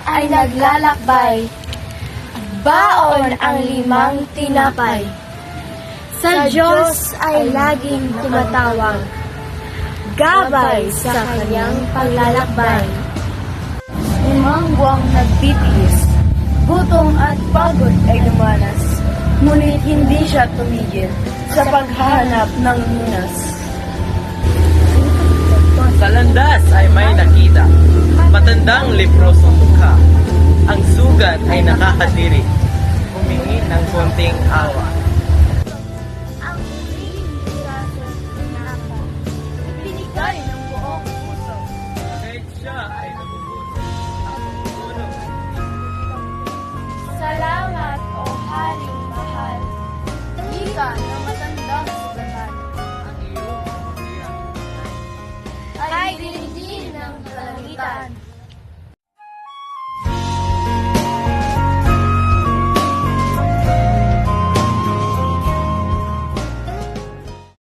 ay naglalakbay. Baon ang 5 tinapay. Sa Diyos ay laging tumatawag. Gabay sa kanyang paglalakbay. 5 buwang nagtitiis. Gutom at pagod ay dumanas. Ngunit hindi siya tumigil sa paghahanap ng lunas. Sa landas ay may nakita, matandang leprosong mukha. Ang sugat ay nakakadiri, humingi ng konting awa. Ang huling piraso na ako, binigay ng buong puso. Kahit siya ay nagugutom, ang tulong ay Salamat o Haring Mahal. Ika na matanda.